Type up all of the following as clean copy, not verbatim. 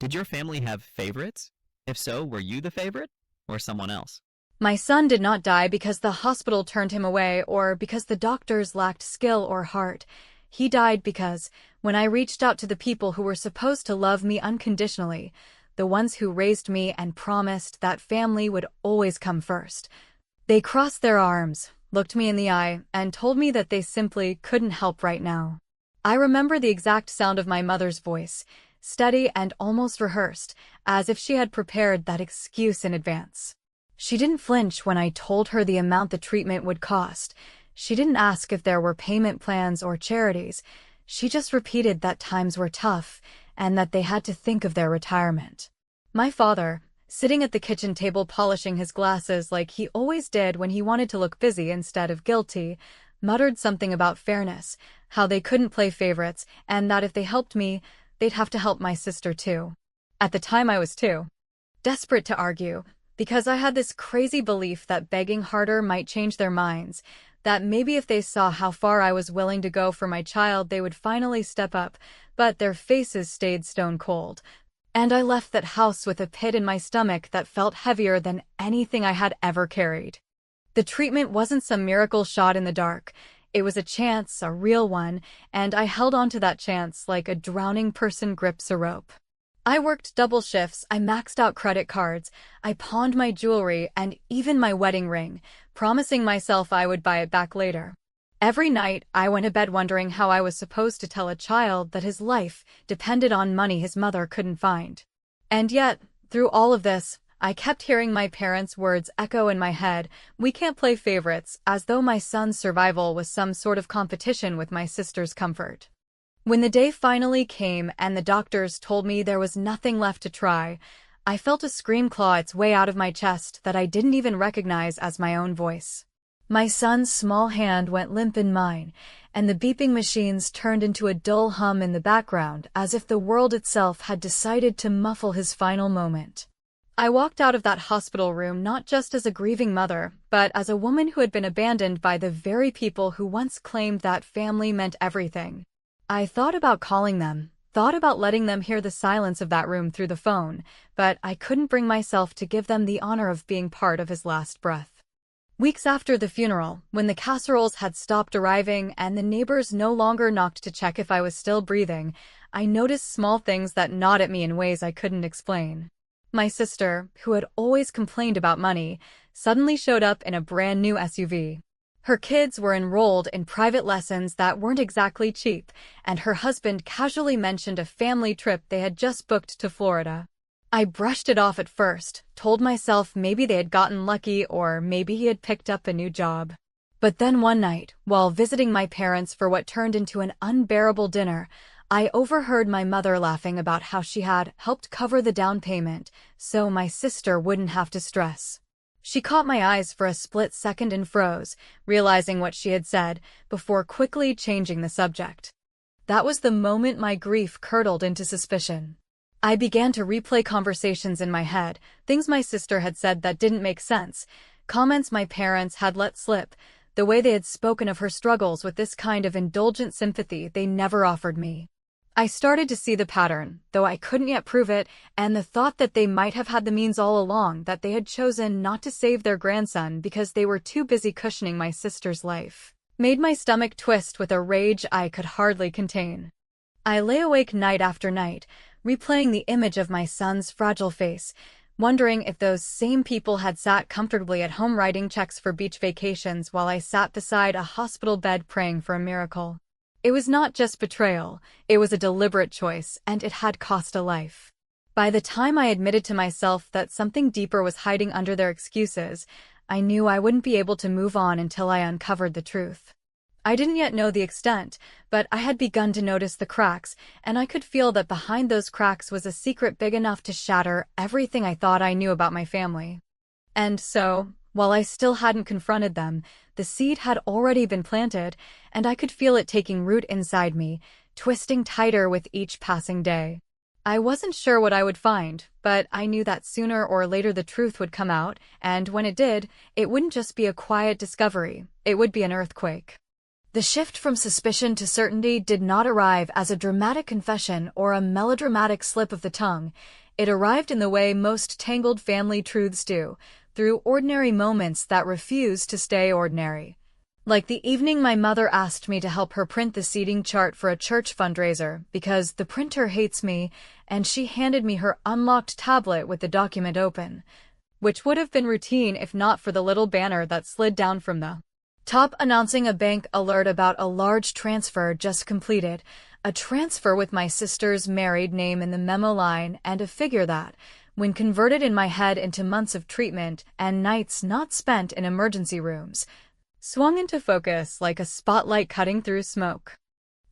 Did your family have favorites? If so, were you the favorite or someone else? My son did not die because the hospital turned him away or because the doctors lacked skill or heart. He died because, when I reached out to the people who were supposed to love me unconditionally, the ones who raised me and promised that family would always come first, they crossed their arms, looked me in the eye, and told me that they simply couldn't help right now. I remember the exact sound of my mother's voice, steady and almost rehearsed, as if she had prepared that excuse in advance. She didn't flinch when I told her the amount the treatment would cost. She didn't ask if there were payment plans or charities. She just repeated that times were tough and that they had to think of their retirement. My father, sitting at the kitchen table polishing his glasses like he always did when he wanted to look busy instead of guilty, muttered something about fairness, how they couldn't play favorites, and that if they helped me, they'd have to help my sister too. At the time I was 2. Desperate to argue, because I had this crazy belief that begging harder might change their minds, that maybe if they saw how far I was willing to go for my child they would finally step up, but their faces stayed stone cold. And I left that house with a pit in my stomach that felt heavier than anything I had ever carried. The treatment wasn't some miracle shot in the dark. It was a chance, a real one, and I held on to that chance like a drowning person grips a rope. I worked double shifts, I maxed out credit cards, I pawned my jewelry and even my wedding ring, promising myself I would buy it back later. Every night, I went to bed wondering how I was supposed to tell a child that his life depended on money his mother couldn't find. And yet, through all of this, I kept hearing my parents' words echo in my head, "We can't play favorites," as though my son's survival was some sort of competition with my sister's comfort. When the day finally came and the doctors told me there was nothing left to try, I felt a scream claw its way out of my chest that I didn't even recognize as my own voice. My son's small hand went limp in mine, and the beeping machines turned into a dull hum in the background as if the world itself had decided to muffle his final moment. I walked out of that hospital room not just as a grieving mother, but as a woman who had been abandoned by the very people who once claimed that family meant everything. I thought about calling them, thought about letting them hear the silence of that room through the phone, but I couldn't bring myself to give them the honor of being part of his last breath. Weeks after the funeral, when the casseroles had stopped arriving and the neighbors no longer knocked to check if I was still breathing, I noticed small things that gnawed at me in ways I couldn't explain. My sister, who had always complained about money, suddenly showed up in a brand new SUV. Her kids were enrolled in private lessons that weren't exactly cheap, and her husband casually mentioned a family trip they had just booked to Florida. I brushed it off at first, told myself maybe they had gotten lucky or maybe he had picked up a new job. But then one night, while visiting my parents for what turned into an unbearable dinner, I overheard my mother laughing about how she had helped cover the down payment so my sister wouldn't have to stress. She caught my eyes for a split second and froze, realizing what she had said, before quickly changing the subject. That was the moment my grief curdled into suspicion. I began to replay conversations in my head, things my sister had said that didn't make sense, comments my parents had let slip, the way they had spoken of her struggles with this kind of indulgent sympathy they never offered me. I started to see the pattern, though I couldn't yet prove it, and the thought that they might have had the means all along, that they had chosen not to save their grandson because they were too busy cushioning my sister's life, made my stomach twist with a rage I could hardly contain. I lay awake night after night, replaying the image of my son's fragile face, wondering if those same people had sat comfortably at home writing checks for beach vacations while I sat beside a hospital bed praying for a miracle. It was not just betrayal, it was a deliberate choice, and it had cost a life. By the time I admitted to myself that something deeper was hiding under their excuses, I knew I wouldn't be able to move on until I uncovered the truth. I didn't yet know the extent, but I had begun to notice the cracks, and I could feel that behind those cracks was a secret big enough to shatter everything I thought I knew about my family. And so, while I still hadn't confronted them, the seed had already been planted, and I could feel it taking root inside me, twisting tighter with each passing day. I wasn't sure what I would find, but I knew that sooner or later the truth would come out, and when it did, it wouldn't just be a quiet discovery, it would be an earthquake. The shift from suspicion to certainty did not arrive as a dramatic confession or a melodramatic slip of the tongue. It arrived in the way most tangled family truths do, through ordinary moments that refuse to stay ordinary. Like the evening my mother asked me to help her print the seating chart for a church fundraiser because the printer hates me, and she handed me her unlocked tablet with the document open, which would have been routine if not for the little banner that slid down from the top announcing a bank alert about a large transfer just completed, a transfer with my sister's married name in the memo line and a figure that, when converted in my head into months of treatment and nights not spent in emergency rooms, swung into focus like a spotlight cutting through smoke.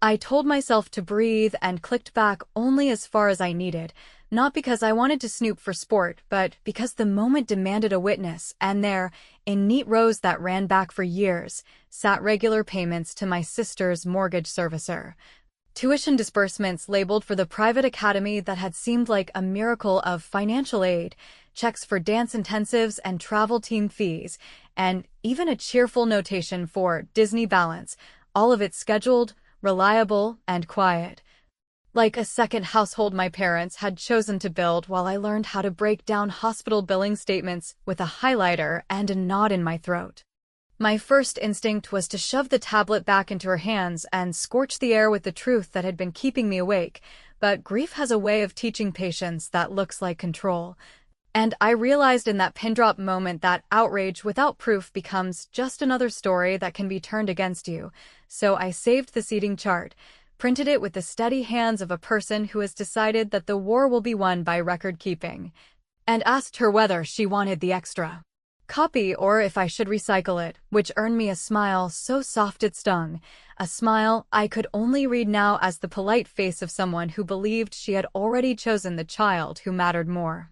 I told myself to breathe and clicked back only as far as I needed, not because I wanted to snoop for sport, but because the moment demanded a witness, and there, in neat rows that ran back for years, sat regular payments to my sister's mortgage servicer. Tuition disbursements labeled for the private academy that had seemed like a miracle of financial aid, checks for dance intensives and travel team fees, and even a cheerful notation for Disney balance, all of it scheduled, reliable, and quiet. Like a second household my parents had chosen to build while I learned how to break down hospital billing statements with a highlighter and a knot in my throat. My first instinct was to shove the tablet back into her hands and scorch the air with the truth that had been keeping me awake, but grief has a way of teaching patience that looks like control. And I realized in that pin drop moment that outrage without proof becomes just another story that can be turned against you, so I saved the seating chart, printed it with the steady hands of a person who has decided that the war will be won by record keeping, and asked her whether she wanted the extra copy or if I should recycle it, which earned me a smile so soft it stung, a smile I could only read now as the polite face of someone who believed she had already chosen the child who mattered more.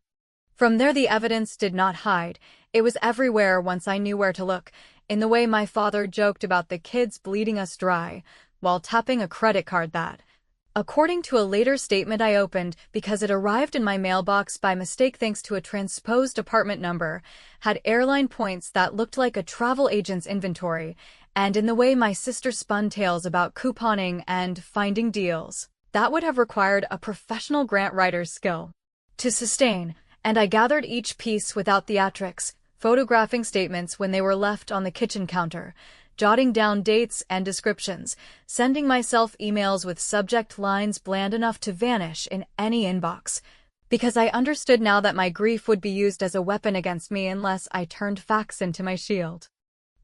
From there the evidence did not hide. It was everywhere once I knew where to look, in the way my father joked about the kids bleeding us dry, while tapping a credit card that, according to a later statement I opened because it arrived in my mailbox by mistake thanks to a transposed apartment number, had airline points that looked like a travel agent's inventory, and in the way my sister spun tales about couponing and finding deals, that would have required a professional grant writer's skill to sustain, and I gathered each piece without theatrics, photographing statements when they were left on the kitchen counter, jotting down dates and descriptions, sending myself emails with subject lines bland enough to vanish in any inbox, because I understood now that my grief would be used as a weapon against me unless I turned facts into my shield.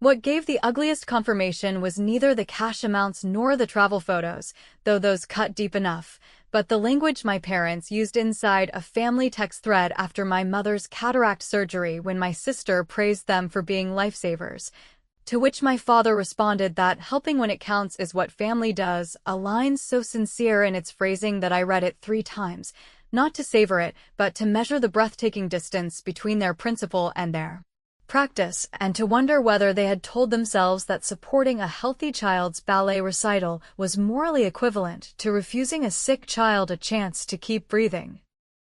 What gave the ugliest confirmation was neither the cash amounts nor the travel photos, though those cut deep enough, but the language my parents used inside a family text thread after my mother's cataract surgery when my sister praised them for being lifesavers. To which my father responded that helping when it counts is what family does, a line so sincere in its phrasing that I read it 3 times, not to savor it, but to measure the breathtaking distance between their principle and their practice, and to wonder whether they had told themselves that supporting a healthy child's ballet recital was morally equivalent to refusing a sick child a chance to keep breathing.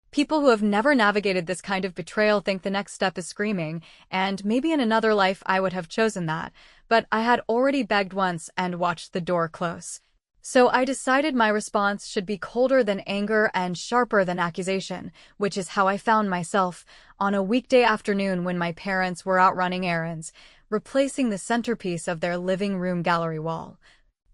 People who have never navigated this kind of betrayal think the next step is screaming, and maybe in another life I would have chosen that, but I had already begged once and watched the door close. So I decided my response should be colder than anger and sharper than accusation, which is how I found myself on a weekday afternoon when my parents were out running errands, replacing the centerpiece of their living room gallery wall,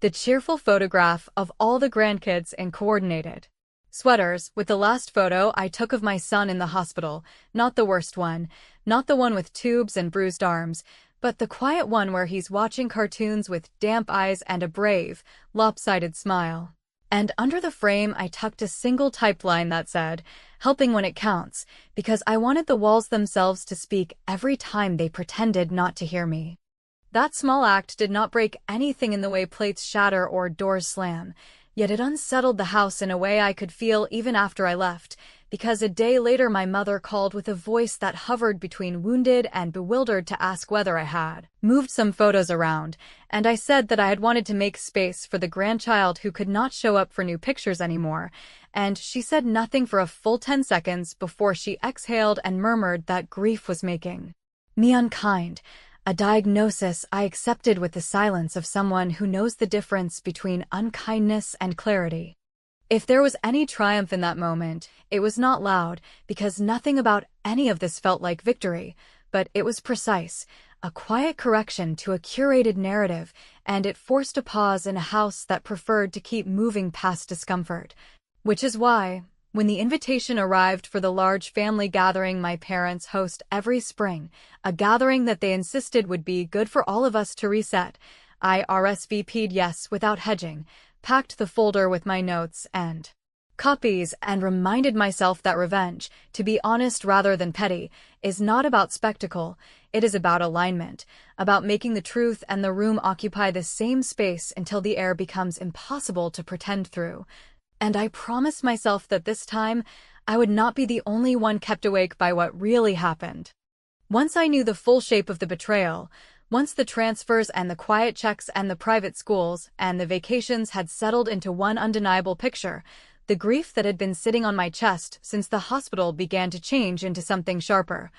the cheerful photograph of all the grandkids in coordinated sweaters, with the last photo I took of my son in the hospital, not the worst one, not the one with tubes and bruised arms, but the quiet one where he's watching cartoons with damp eyes and a brave, lopsided smile. And under the frame I tucked a single typed line that said, "Helping when it counts," because I wanted the walls themselves to speak every time they pretended not to hear me. That small act did not break anything in the way plates shatter or doors slam, yet it unsettled the house in a way I could feel even after I left, because a day later my mother called with a voice that hovered between wounded and bewildered to ask whether I had moved some photos around, and I said that I had wanted to make space for the grandchild who could not show up for new pictures anymore, and she said nothing for a full 10 seconds before she exhaled and murmured that grief was making me unkind. a diagnosis I accepted with the silence of someone who knows the difference between unkindness and clarity. If there was any triumph in that moment, it was not loud, because nothing about any of this felt like victory, but it was precise, a quiet correction to a curated narrative, and it forced a pause in a house that preferred to keep moving past discomfort. Which is why, when the invitation arrived for the large family gathering my parents host every spring, a gathering that they insisted would be good for all of us to reset, I RSVP'd yes without hedging, packed the folder with my notes and copies, and reminded myself that revenge, to be honest rather than petty, is not about spectacle. It is about alignment, about making the truth and the room occupy the same space until the air becomes impossible to pretend through. And I promised myself that this time, I would not be the only one kept awake by what really happened. Once I knew the full shape of the betrayal, once the transfers and the quiet checks and the private schools and the vacations had settled into one undeniable picture, the grief that had been sitting on my chest since the hospital began to change into something sharper,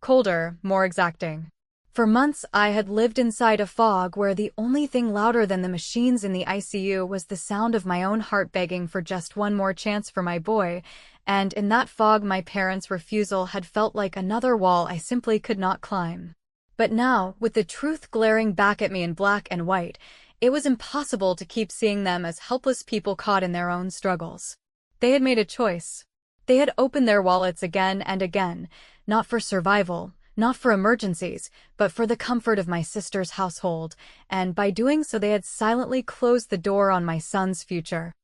colder, more exacting. For months I had lived inside a fog where the only thing louder than the machines in the ICU was the sound of my own heart begging for just one more chance for my boy, and in that fog my parents' refusal had felt like another wall I simply could not climb. But now, with the truth glaring back at me in black and white, it was impossible to keep seeing them as helpless people caught in their own struggles. They had made a choice. They had opened their wallets again and again, not for survival, not for emergencies, but for the comfort of my sister's household, and by doing so they had silently closed the door on my son's future.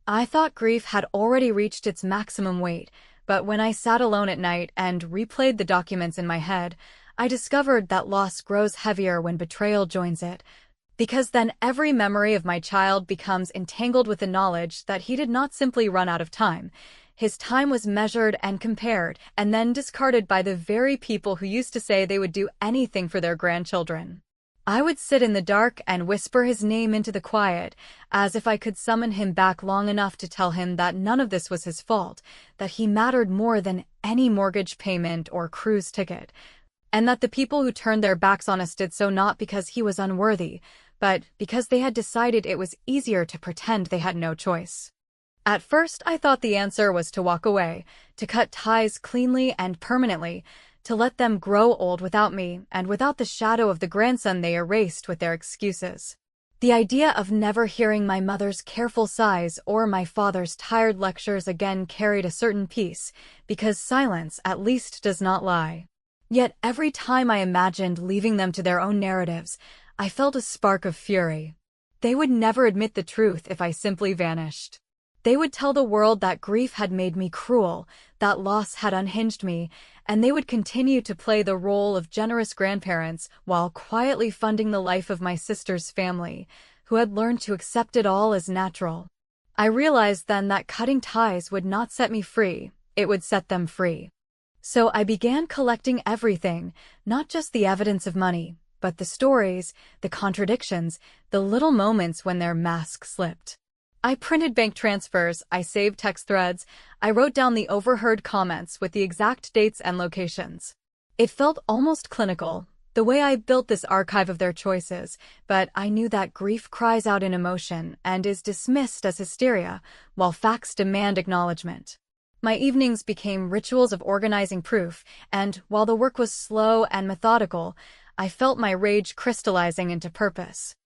I thought grief had already reached its maximum weight, but when I sat alone at night and replayed the documents in my head, I discovered that loss grows heavier when betrayal joins it, because then every memory of my child becomes entangled with the knowledge that he did not simply run out of time. His time was measured and compared, and then discarded by the very people who used to say they would do anything for their grandchildren. I would sit in the dark and whisper his name into the quiet, as if I could summon him back long enough to tell him that none of this was his fault, that he mattered more than any mortgage payment or cruise ticket, and that the people who turned their backs on us did so not because he was unworthy, but because they had decided it was easier to pretend they had no choice. At first, I thought the answer was to walk away, to cut ties cleanly and permanently, to let them grow old without me and without the shadow of the grandson they erased with their excuses. The idea of never hearing my mother's careful sighs or my father's tired lectures again carried a certain peace, because silence at least does not lie. Yet every time I imagined leaving them to their own narratives, I felt a spark of fury. They would never admit the truth if I simply vanished. They would tell the world that grief had made me cruel, that loss had unhinged me, and they would continue to play the role of generous grandparents while quietly funding the life of my sister's family, who had learned to accept it all as natural. I realized then that cutting ties would not set me free, it would set them free. So I began collecting everything, not just the evidence of money, but the stories, the contradictions, the little moments when their mask slipped. I printed bank transfers, I saved text threads, I wrote down the overheard comments with the exact dates and locations. It felt almost clinical, the way I built this archive of their choices, but I knew that grief cries out in emotion and is dismissed as hysteria, while facts demand acknowledgement. My evenings became rituals of organizing proof, and while the work was slow and methodical, I felt my rage crystallizing into purpose.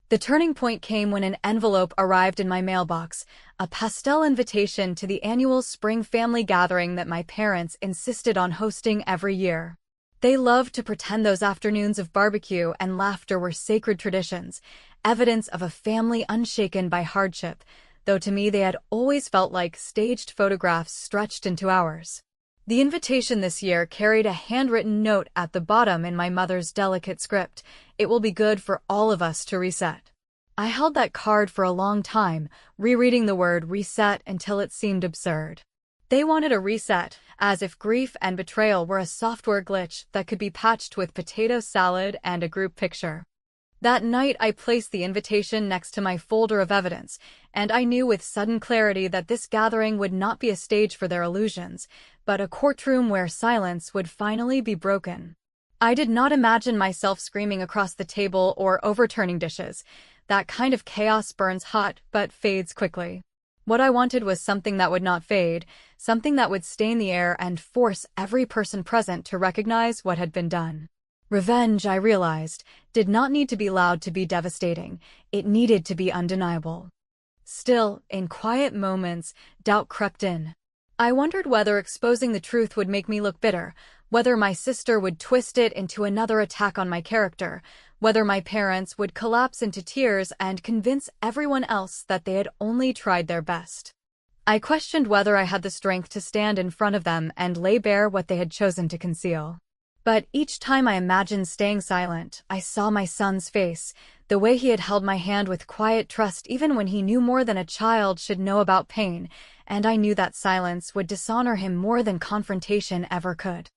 The turning point came when an envelope arrived in my mailbox, a pastel invitation to the annual spring family gathering that my parents insisted on hosting every year. They loved to pretend those afternoons of barbecue and laughter were sacred traditions, evidence of a family unshaken by hardship, though to me they had always felt like staged photographs stretched into hours. The invitation this year carried a handwritten note at the bottom in my mother's delicate script. It will be good for all of us to reset. I held that card for a long time, rereading the word reset until it seemed absurd. They wanted a reset, as if grief and betrayal were a software glitch that could be patched with potato salad and a group picture. That night I placed the invitation next to my folder of evidence, and I knew with sudden clarity that this gathering would not be a stage for their illusions, but a courtroom where silence would finally be broken. I did not imagine myself screaming across the table or overturning dishes. That kind of chaos burns hot but fades quickly. What I wanted was something that would not fade, something that would stain the air and force every person present to recognize what had been done. Revenge, I realized, did not need to be loud to be devastating. It needed to be undeniable. Still, in quiet moments, doubt crept in. I wondered whether exposing the truth would make me look bitter, whether my sister would twist it into another attack on my character, whether my parents would collapse into tears and convince everyone else that they had only tried their best. I questioned whether I had the strength to stand in front of them and lay bare what they had chosen to conceal. But each time I imagined staying silent, I saw my son's face, the way he had held my hand with quiet trust even when he knew more than a child should know about pain, and I knew that silence would dishonor him more than confrontation ever could.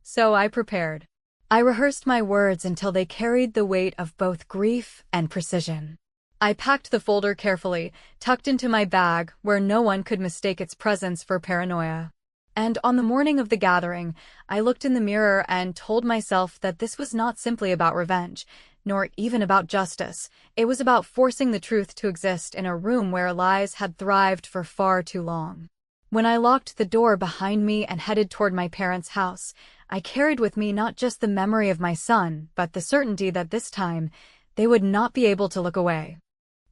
So I prepared. I rehearsed my words until they carried the weight of both grief and precision. I packed the folder carefully, tucked into my bag where no one could mistake its presence for paranoia. And on the morning of the gathering, I looked in the mirror and told myself that this was not simply about revenge, nor even about justice. It was about forcing the truth to exist in a room where lies had thrived for far too long. When I locked the door behind me and headed toward my parents' house, I carried with me not just the memory of my son, but the certainty that this time, they would not be able to look away.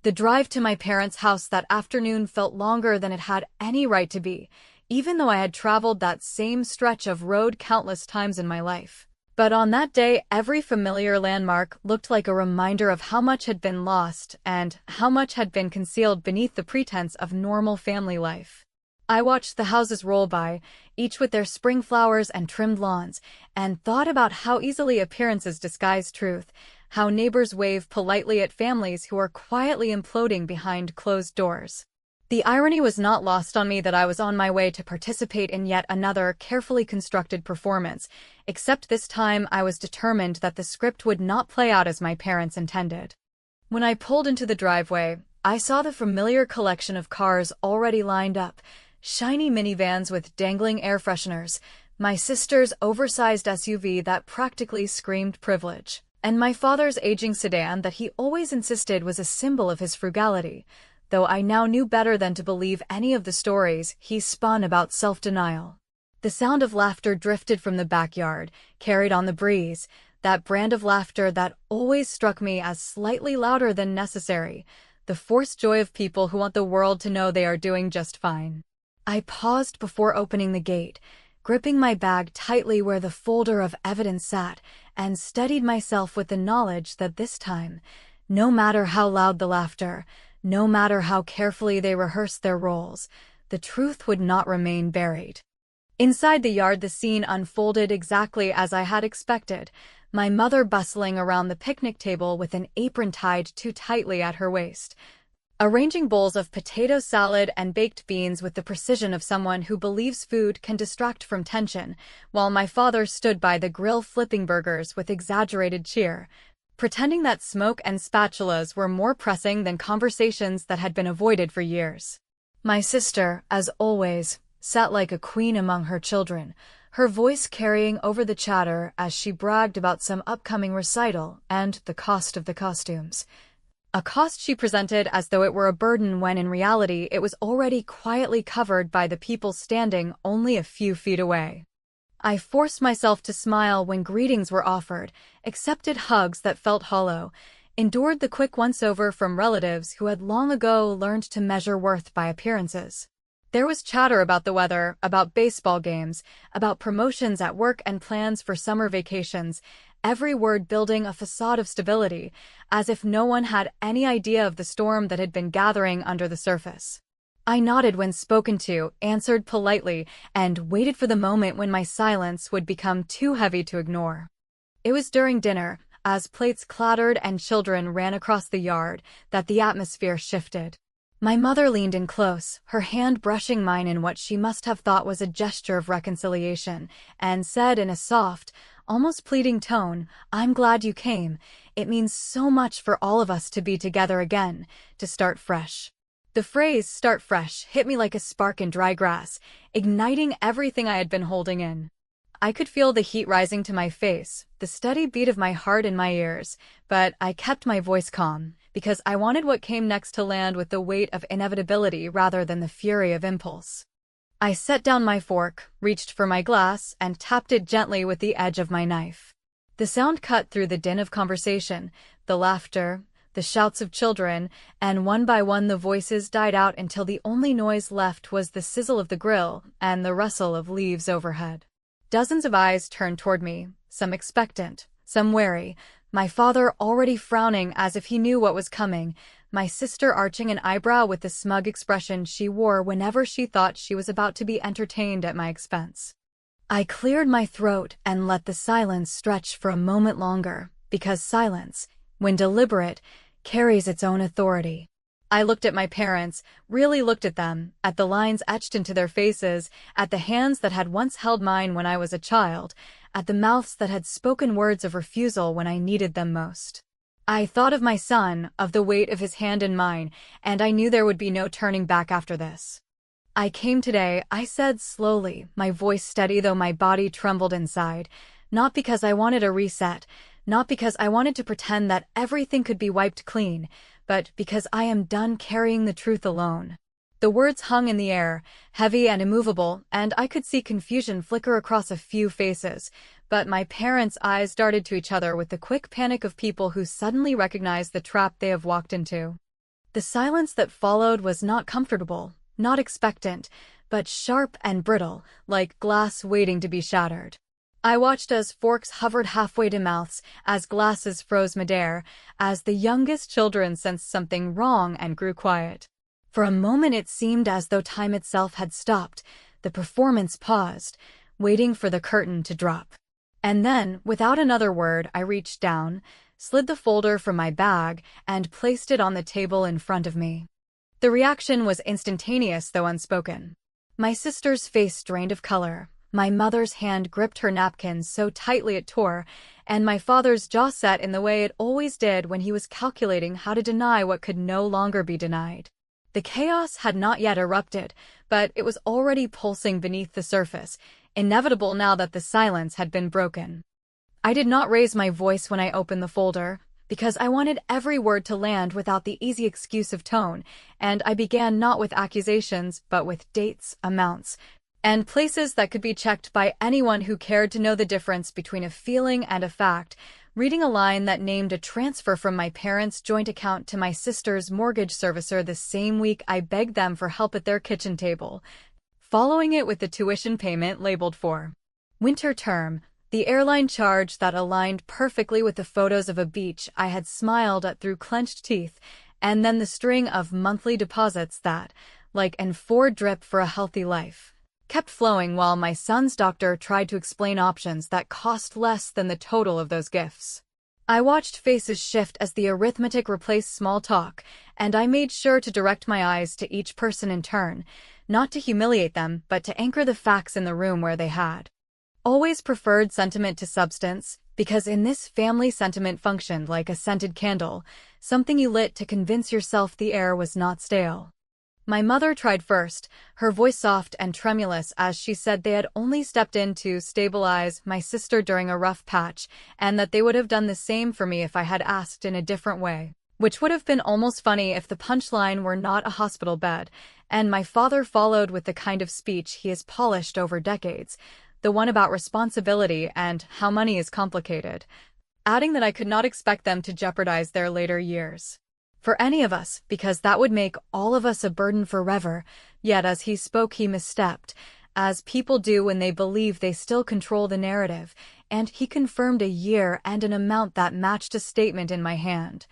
The drive to my parents' house that afternoon felt longer than it had any right to be, even though I had traveled that same stretch of road countless times in my life. But on that day, every familiar landmark looked like a reminder of how much had been lost and how much had been concealed beneath the pretense of normal family life. I watched the houses roll by, each with their spring flowers and trimmed lawns, and thought about how easily appearances disguise truth, how neighbors wave politely at families who are quietly imploding behind closed doors. The irony was not lost on me that I was on my way to participate in yet another carefully constructed performance, except this time I was determined that the script would not play out as my parents intended. When I pulled into the driveway, I saw the familiar collection of cars already lined up, shiny minivans with dangling air fresheners, my sister's oversized SUV that practically screamed privilege, and my father's aging sedan that he always insisted was a symbol of his frugality, though I now knew better than to believe any of the stories he spun about self-denial. The sound of laughter drifted from the backyard, carried on the breeze, that brand of laughter that always struck me as slightly louder than necessary, the forced joy of people who want the world to know they are doing just fine. I paused before opening the gate, gripping my bag tightly where the folder of evidence sat, and steadied myself with the knowledge that this time, no matter how loud the laughter, no matter how carefully they rehearsed their roles, the truth would not remain buried. Inside the yard, the scene unfolded exactly as I had expected, my mother bustling around the picnic table with an apron tied too tightly at her waist, arranging bowls of potato salad and baked beans with the precision of someone who believes food can distract from tension, while my father stood by the grill flipping burgers with exaggerated cheer, pretending that smoke and spatulas were more pressing than conversations that had been avoided for years. My sister, as always, sat like a queen among her children, her voice carrying over the chatter as she bragged about some upcoming recital and the cost of the costumes. A cost she presented as though it were a burden when in reality it was already quietly covered by the people standing only a few feet away. I forced myself to smile when greetings were offered, accepted hugs that felt hollow, endured the quick once-over from relatives who had long ago learned to measure worth by appearances. There was chatter about the weather, about baseball games, about promotions at work and plans for summer vacations, every word building a facade of stability, as if no one had any idea of the storm that had been gathering under the surface. I nodded when spoken to, answered politely, and waited for the moment when my silence would become too heavy to ignore. It was during dinner, as plates clattered and children ran across the yard, that the atmosphere shifted. My mother leaned in close, her hand brushing mine in what she must have thought was a gesture of reconciliation, and said in a soft, almost pleading tone, "I'm glad you came. It means so much for all of us to be together again, to start fresh." The phrase, "start fresh," hit me like a spark in dry grass, igniting everything I had been holding in. I could feel the heat rising to my face, the steady beat of my heart in my ears, but I kept my voice calm, because I wanted what came next to land with the weight of inevitability rather than the fury of impulse. I set down my fork, reached for my glass, and tapped it gently with the edge of my knife. The sound cut through the din of conversation, the laughter, the shouts of children, and one by one the voices died out until the only noise left was the sizzle of the grill and the rustle of leaves overhead. Dozens of eyes turned toward me, some expectant, some wary, my father already frowning as if he knew what was coming, my sister arching an eyebrow with the smug expression she wore whenever she thought she was about to be entertained at my expense. I cleared my throat and let the silence stretch for a moment longer, because silence, when deliberate, carries its own authority. I looked at my parents, really looked at them, at the lines etched into their faces, at the hands that had once held mine when I was a child, at the mouths that had spoken words of refusal when I needed them most. I thought of my son, of the weight of his hand in mine, and I knew there would be no turning back after this. I came today, I said slowly, my voice steady though my body trembled inside, not because I wanted a reset, not because I wanted to pretend that everything could be wiped clean, but because I am done carrying the truth alone. The words hung in the air, heavy and immovable, and I could see confusion flicker across a few faces, but my parents' eyes darted to each other with the quick panic of people who suddenly recognize the trap they have walked into. The silence that followed was not comfortable, not expectant, but sharp and brittle, like glass waiting to be shattered. I watched as forks hovered halfway to mouths, as glasses froze midair, as the youngest children sensed something wrong and grew quiet. For a moment it seemed as though time itself had stopped, the performance paused, waiting for the curtain to drop. And then, without another word, I reached down, slid the folder from my bag, and placed it on the table in front of me. The reaction was instantaneous though unspoken. My sister's face drained of color. My mother's hand gripped her napkin so tightly it tore, and my father's jaw set in the way it always did when he was calculating how to deny what could no longer be denied. The chaos had not yet erupted, but it was already pulsing beneath the surface, inevitable now that the silence had been broken. I did not raise my voice when I opened the folder, because I wanted every word to land without the easy excuse of tone, and I began not with accusations, but with dates, amounts, and places that could be checked by anyone who cared to know the difference between a feeling and a fact, reading a line that named a transfer from my parents' joint account to my sister's mortgage servicer the same week I begged them for help at their kitchen table, following it with the tuition payment labeled for winter term, the airline charge that aligned perfectly with the photos of a beach I had smiled at through clenched teeth, and then the string of monthly deposits that, like an Ford drip for a healthy life, kept flowing while my son's doctor tried to explain options that cost less than the total of those gifts. I watched faces shift as the arithmetic replaced small talk, and I made sure to direct my eyes to each person in turn, not to humiliate them, but to anchor the facts in the room where they had always preferred sentiment to substance, because in this family sentiment functioned like a scented candle, something you lit to convince yourself the air was not stale. My mother tried first, her voice soft and tremulous as she said they had only stepped in to stabilize my sister during a rough patch, and that they would have done the same for me if I had asked in a different way, which would have been almost funny if the punchline were not a hospital bed, and my father followed with the kind of speech he has polished over decades, the one about responsibility and how money is complicated, adding that I could not expect them to jeopardize their later years for any of us, because that would make all of us a burden forever. Yet as he spoke he misstepped, as people do when they believe they still control the narrative, and he confirmed a year and an amount that matched a statement in my hand.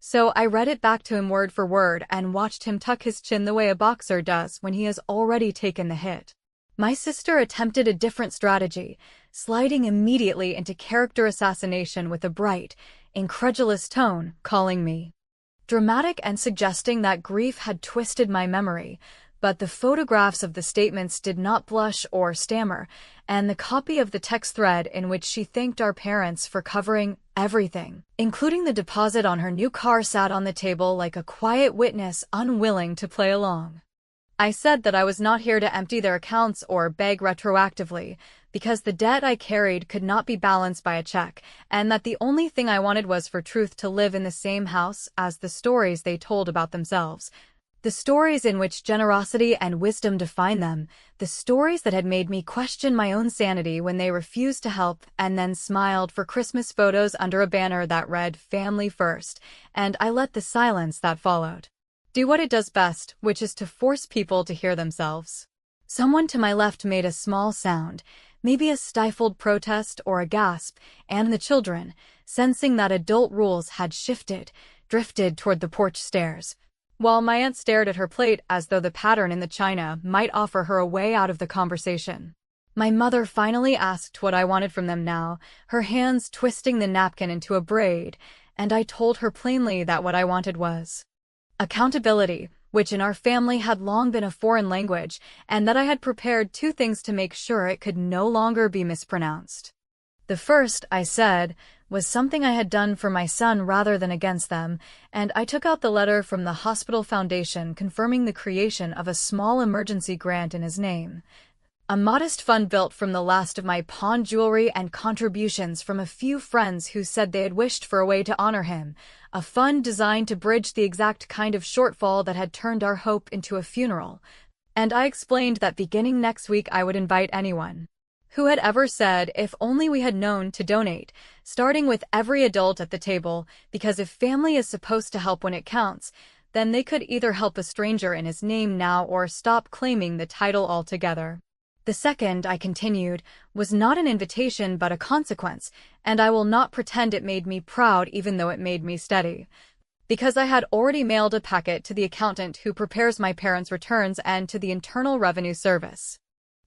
So I read it back to him word for word and watched him tuck his chin the way a boxer does when he has already taken the hit. My sister attempted a different strategy, sliding immediately into character assassination with a bright, incredulous tone, calling me dramatic and suggesting that grief had twisted my memory, but the photographs of the statements did not blush or stammer, and the copy of the text thread in which she thanked our parents for covering everything, including the deposit on her new car, sat on the table like a quiet witness unwilling to play along. I said that I was not here to empty their accounts or beg retroactively, because the debt I carried could not be balanced by a check, and that the only thing I wanted was for Truth to live in the same house as the stories they told about themselves. The stories in which generosity and wisdom define them, the stories that had made me question my own sanity when they refused to help and then smiled for Christmas photos under a banner that read "Family First," and I let the silence that followed do what it does best, which is to force people to hear themselves. Someone to my left made a small sound, maybe a stifled protest or a gasp, and the children, sensing that adult rules had shifted, drifted toward the porch stairs, while my aunt stared at her plate as though the pattern in the china might offer her a way out of the conversation. My mother finally asked what I wanted from them now, her hands twisting the napkin into a braid, and I told her plainly that what I wanted was accountability, which in our family had long been a foreign language, and that I had prepared two things to make sure it could no longer be mispronounced. The first, I said, was something I had done for my son rather than against them, and I took out the letter from the hospital foundation confirming the creation of a small emergency grant in his name. A modest fund built from the last of my pawn jewelry and contributions from a few friends who said they had wished for a way to honor him, a fund designed to bridge the exact kind of shortfall that had turned our hope into a funeral. And I explained that beginning next week I would invite anyone who had ever said if only we had known to donate, starting with every adult at the table, because if family is supposed to help when it counts, then they could either help a stranger in his name now or stop claiming the title altogether. The second, I continued, was not an invitation but a consequence, and I will not pretend it made me proud even though it made me steady. Because I had already mailed a packet to the accountant who prepares my parents' returns and to the Internal Revenue Service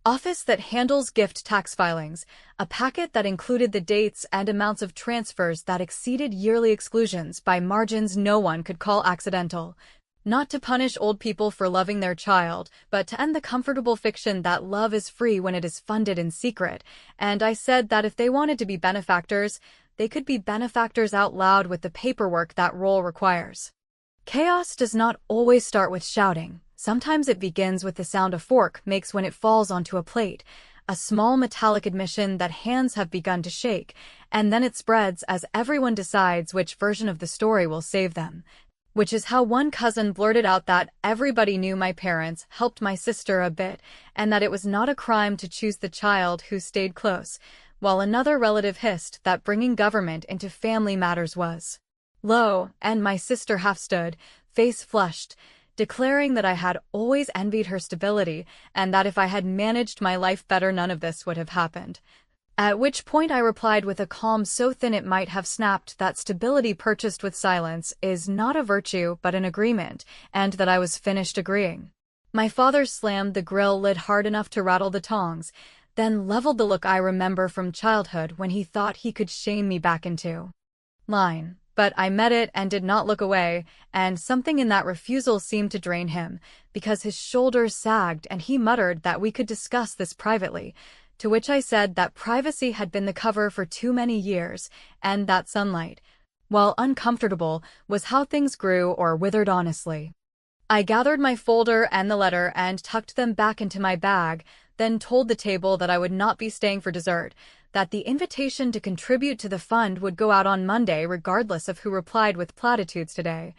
office that handles gift tax filings, a packet that included the dates and amounts of transfers that exceeded yearly exclusions by margins no one could call accidental. Not to punish old people for loving their child, but to end the comfortable fiction that love is free when it is funded in secret, and I said that if they wanted to be benefactors, they could be benefactors out loud with the paperwork that role requires. Chaos does not always start with shouting. Sometimes it begins with the sound a fork makes when it falls onto a plate, a small metallic admission that hands have begun to shake, and then it spreads as everyone decides which version of the story will save them. Which is how one cousin blurted out that everybody knew my parents helped my sister a bit, and that it was not a crime to choose the child who stayed close, while another relative hissed that bringing government into family matters was low, and my sister half stood, face flushed, declaring that I had always envied her stability, and that if I had managed my life better none of this would have happened. At which point I replied with a calm so thin it might have snapped that stability purchased with silence is not a virtue but an agreement, and that I was finished agreeing. My father slammed the grill lid hard enough to rattle the tongs, then leveled the look I remember from childhood when he thought he could shame me back into line. But I met it and did not look away, and something in that refusal seemed to drain him, because his shoulders sagged and he muttered that we could discuss this privately, to which I said that privacy had been the cover for too many years, and that sunlight, while uncomfortable, was how things grew or withered honestly. I gathered my folder and the letter and tucked them back into my bag, then told the table that I would not be staying for dessert, that the invitation to contribute to the fund would go out on Monday regardless of who replied with platitudes today,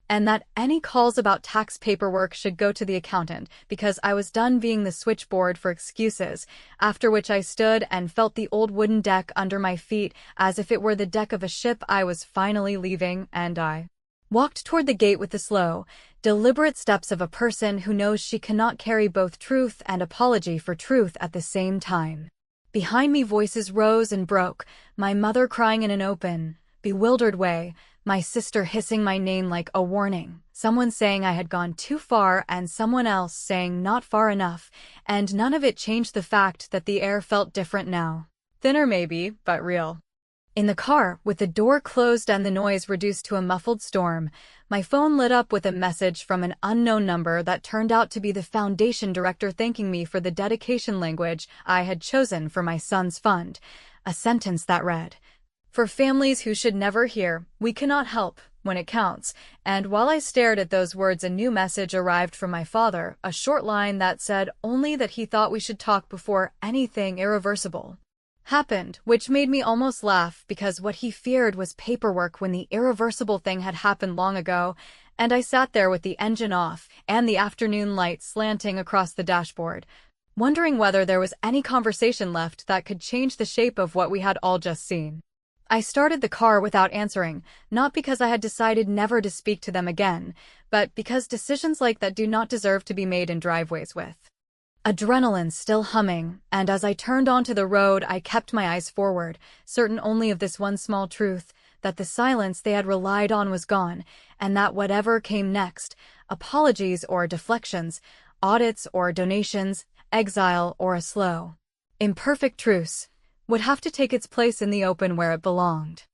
and that any calls about tax paperwork should go to the accountant because I was done being the switchboard for excuses, after which I stood and felt the old wooden deck under my feet as if it were the deck of a ship I was finally leaving, and I walked toward the gate with the slow, deliberate steps of a person who knows she cannot carry both truth and apology for truth at the same time. Behind me voices rose and broke, my mother crying in an open, bewildered way, my sister hissing my name like a warning, someone saying I had gone too far and someone else saying not far enough, and none of it changed the fact that the air felt different now. Thinner maybe, but real. In the car, with the door closed and the noise reduced to a muffled storm, my phone lit up with a message from an unknown number that turned out to be the foundation director thanking me for the dedication language I had chosen for my son's fund, a sentence that read, "For families who should never hear, we cannot help, when it counts. And while I stared at those words, a new message arrived from my father, a short line that said only that he thought we should talk before anything irreversible happened, which made me almost laugh because what he feared was paperwork when the irreversible thing had happened long ago. And I sat there with the engine off and the afternoon light slanting across the dashboard, wondering whether there was any conversation left that could change the shape of what we had all just seen. I started the car without answering, not because I had decided never to speak to them again, but because decisions like that do not deserve to be made in driveways with adrenaline still humming, and as I turned onto the road, I kept my eyes forward, certain only of this one small truth, that the silence they had relied on was gone, and that whatever came next, apologies or deflections, audits or donations, exile or a slow, imperfect truce, would have to take its place in the open where it belonged.